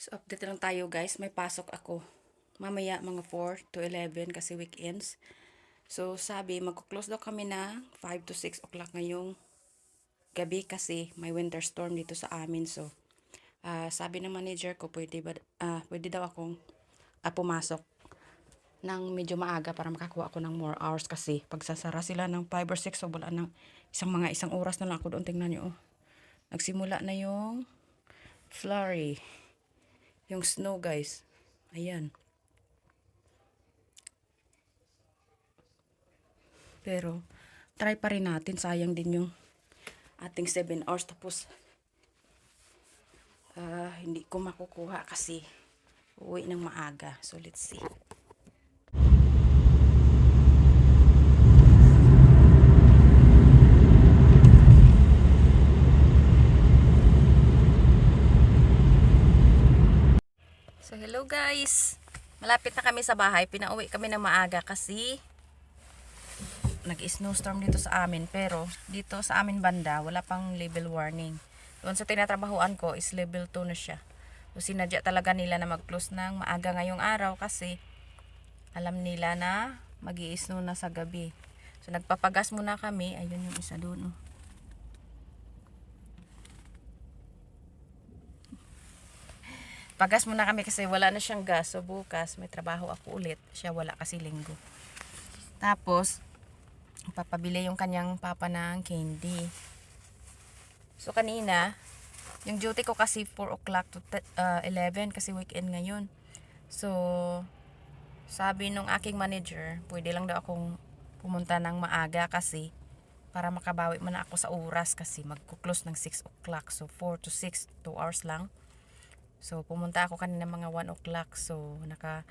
So, update lang tayo guys. May pasok ako. Mamaya mga 4 to 11 kasi weekends. So, sabi, magkuklose daw kami na 5 to 6 o'clock ngayong gabi kasi may winter storm dito sa amin. So, sabi ng manager ko, pwede daw akong pumasok ng medyo maaga para makakuha ako ng more hours kasi pagsasara sila ng 5 or 6 so wala ng isang oras na lang ako doon. Tingnan nyo, oh. Nagsimula na yung flurry. Yung snow guys. Ayan. Pero, try pa rin natin. Sayang din yung ating 7 hours. Tapos, hindi ko makukuha kasi uwi ng maaga. So, let's see. So, hello guys. Malapit na kami sa bahay. Pinauwi kami ng maaga kasi nag-snowstorm dito sa amin. Pero, dito sa amin banda, wala pang level warning. Doon sa tinatrabahoan ko is level 2 na siya. So, sinadya talaga nila na mag-close ng maaga ngayong araw kasi alam nila na mag-i-snow na sa gabi. So, nagpapagas muna kami. Ayun yung isa doon. Oh. Pagas muna kami kasi wala na siyang gas. So, bukas may trabaho ako ulit. Siya wala kasi linggo. Tapos, papabili yung kanyang papa ng candy. So, kanina, yung duty ko kasi 4 o'clock to 11 kasi weekend ngayon. So, sabi nung aking manager, pwede lang daw akong pumunta ng maaga kasi para makabawi man ako sa oras kasi magkuklose ng 6 o'clock. So, 4 to 6, 2 hours lang. So, pumunta ako kanina mga 1 o'clock. So, naka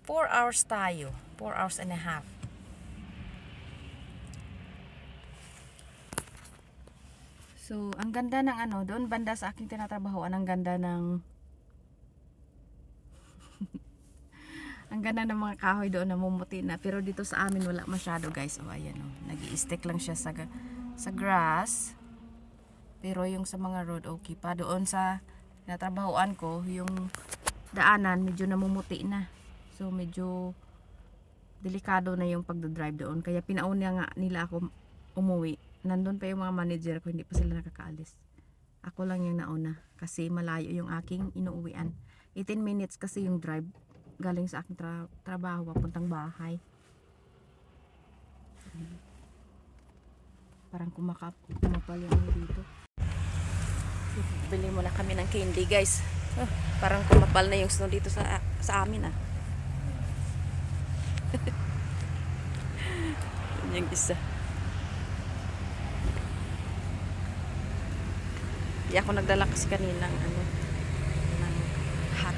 4 hours tayo. 4 hours and a half. So, ang ganda ng doon banda sa aking tinatrabahoan, ang ganda ng ang ganda ng mga kahoy doon, namumuti na. Pero dito sa amin wala masyado guys. O, ayan o. Nag-i-stick lang siya sa grass. Pero yung sa mga road, okay pa. Doon sa tinatrabahoan ko, yung daanan, medyo namumuti na. So, medyo delikado na yung pagdadrive doon. Kaya pinauna nga nila ako umuwi. Nandun pa yung mga manager ko, hindi pa sila nakakaalis. Ako lang yung nauna kasi malayo yung aking inuuwian. 18 minutes kasi yung drive galing sa aking trabaho papuntang bahay. Parang kumapal yung dito. Bili muna kami ng candy guys. Parang kumapal na yung snow dito sa amin ah. Yung isa. Di ako nagdala kasi kanina ng hot.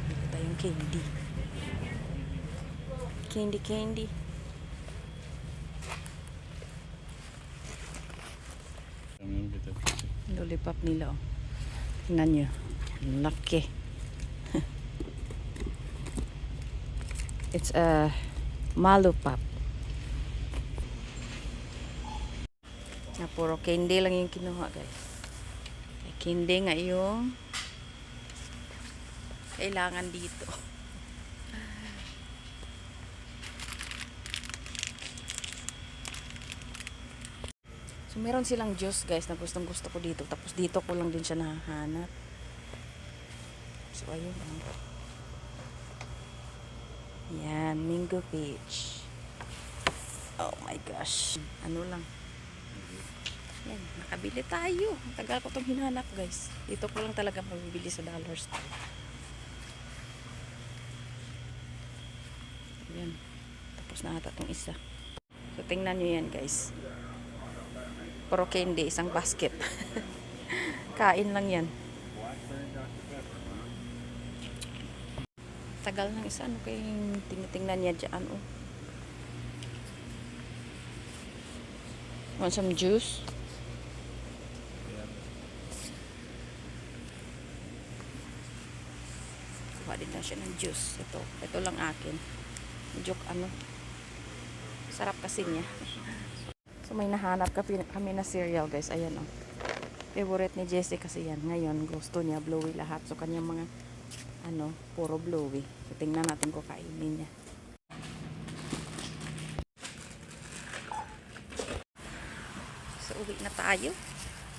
Dito tayong candy. Candy. Lollipop nila oh. Tingnan nyo. Laki. It's a malupap. Na puro candy lang yung kinuha guys. Candy nga yung kailangan dito. So meron silang juice guys na gustong gusto ko dito. Tapos dito ko lang din siya nahahanap. So ayun. Yan, mango peach. Oh my gosh. Ano lang. Yan, nakabili tayo. Tagal ko itong hinanap guys. Dito ko lang talaga mabibili sa dollar store. Yan. Tapos na ata itong isa. So tingnan nyo yan guys. Puro candy, isang basket. Kain lang yan. Tagal ng isa. Ano kayong tinitingnan niya dyan? Oh. Want some juice? Kuha din na siya ng juice. Ito lang akin. Medyo sarap kasi niya. So may nahanap kami na cereal guys. Ayan oh. Favorite ni Jessie kasi yan. Ngayon, gusto niya blowy lahat. So, kanyang mga, puro blowy. So, tingnan natin kung kainin niya. So, uwi na tayo.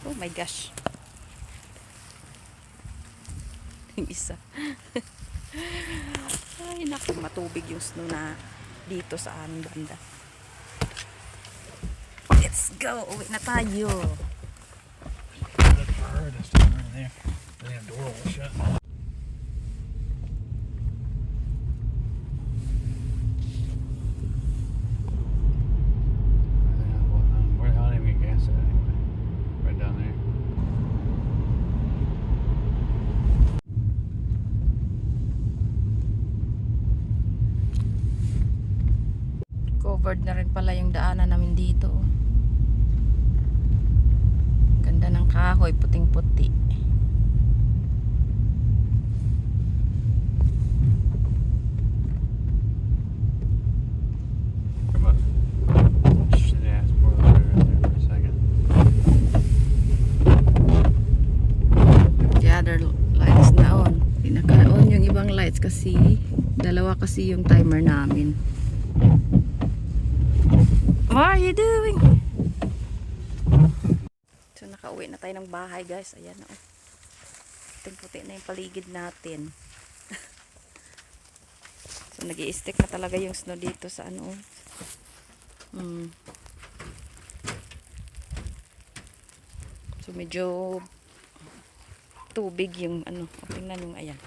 Oh my gosh. Yung isa. Ay, naku, matubig yung snow na dito sa aming banda. Let's go. Uwi na tayo. Look for her this time right there. The damn door will shut. Where how did we get gas at anyway? Right down there. Covered na rin pala yung daanan namin dito. Ganda ng kahoy, puting-puti. But shit ass boiler right there for a second. The other lights na on. Pinaka-on yung ibang lights kasi dalawa kasi yung timer namin. What are you doing? So nakauwi na tayo ng bahay guys. Ayan na. Puting-puti na yung paligid natin. So nag-i-stick na talaga yung snow dito sa ano. So medyo tubig yung ano. Tingnan yung ayan.